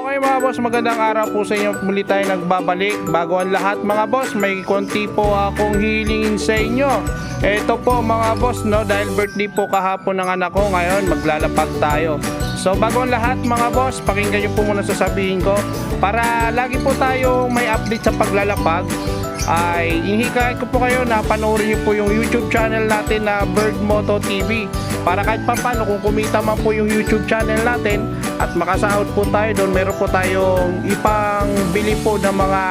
Okay mga boss, magandang araw po sa inyo. Muli tayo nagbabalik. Bago ang lahat mga boss, may konti po akong hilingin sa inyo. Ito po mga boss, no, dahil birthday po kahapon ng anak ko, ngayon maglalapag tayo. So bago ang lahat mga boss, pakinggan nyo po muna sasabihin ko. Para lagi po tayo may update sa paglalapag, ay inihikayat ko po kayo na panoorin nyo po yung YouTube channel natin na Bird Moto TV. Para kahit paano kung kumita man po yung YouTube channel natin at makasahod po tayo doon, meron po tayong ipang bili po ng mga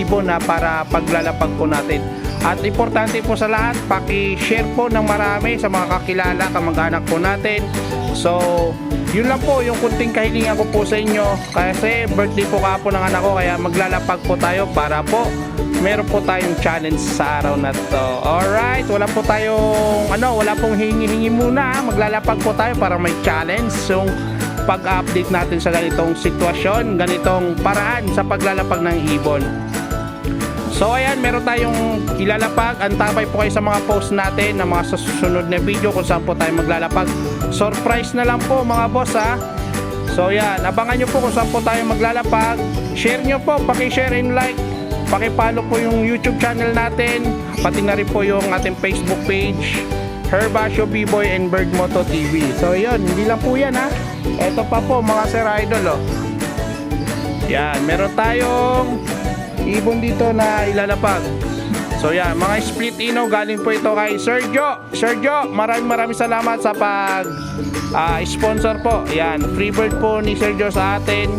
ibon na para paglalapag po natin. At importante po sa lahat, paki-share po ng marami sa mga kakilala, kamag-anak po natin. So yun lang po yung kunting kahilingan ko po sa inyo, kasi birthday po kahapon ng anak ko, kaya maglalapag po tayo para po meron po tayong challenge sa araw na to. Alright, wala po tayong wala pong hingi-hingi muna. Maglalapag po tayo para may challenge yung pag-update natin sa ganitong sitwasyon, ganitong paraan sa paglalapag ng ibon. So ayan, meron tayong ilalapag. Antabay po kayo sa mga post natin na mga susunod na video kung saan po tayo maglalapag. Surprise na lang po mga boss ha. So yan, abangan nyo po kung saan po tayo maglalapag. Share nyo po, paki-share and like. Paki-follow po yung YouTube channel natin, pati na rin po yung ating Facebook page, Herbasio B-Boy and Bird Moto TV. So yun, hindi lang po yan ha. Ito pa po mga sir idol oh. Yan, meron tayong ibon dito na ilalapag. So yan, mga split ino, galing po ito kay Sergio. Sergio, maraming salamat sa pag sponsor po. Yan, free bird po ni Sergio sa atin.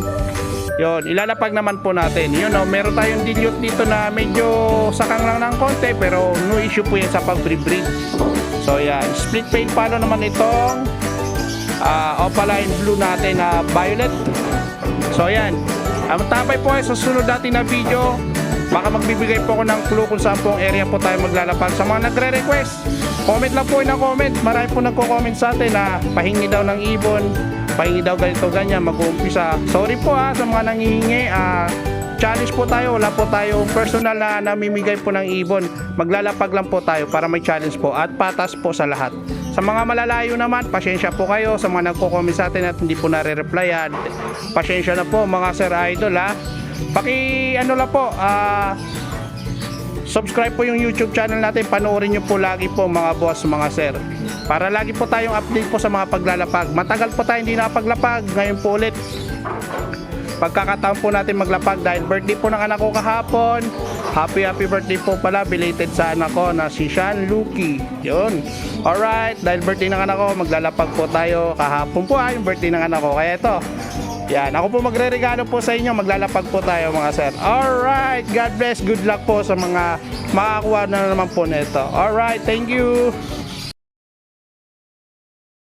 Yon, ilalapag naman po natin. Yun oh, meron tayong dilute dito na medyo sakang lang ng konti, pero no issue po yan sa pag-breed. So yan, split paint palo naman itong opaline blue natin na violet. So yan, ang tabay po ay sa sunod natin na video. Baka magbibigay po ako ng clue kung saan po ang area po tayo maglalapag. Sa mga nagre-request, comment lang po ng comment. Marami po nagko-comment sa atin na pahingi daw ng ibon, pahingi daw ganito ganyan, mag-uumpisa. Sorry po sa mga nangihingi. Challenge po tayo, wala po tayong personal na namimigay po ng ibon. Maglalapag lang po tayo para may challenge po at patas po sa lahat. Sa mga malalayo naman, pasensya po kayo. Sa mga nagko-comment sa atin at hindi po nare-replyan, pasensya na po mga sir idol ha. Paki lang po, subscribe po yung YouTube channel natin, panoorin nyo po lagi po mga boss, mga sir, para lagi po tayong update po sa mga paglalapag. Matagal po tayo hindi nakapaglapag, ngayon po ulit pagkakataon po natin maglapag dahil birthday po ng anak ko kahapon. Happy birthday po pala, belated sa anak ko na si Sean Lucky. Yun, alright, dahil birthday ng anak ko, maglalapag po tayo kahapon po yung birthday ng anak ko, kaya ito yan, ako po magre-regalo po sa inyo, maglalapag po tayo mga sir. Alright, God bless, good luck po sa mga makakuha na naman po nito. Alright, thank you.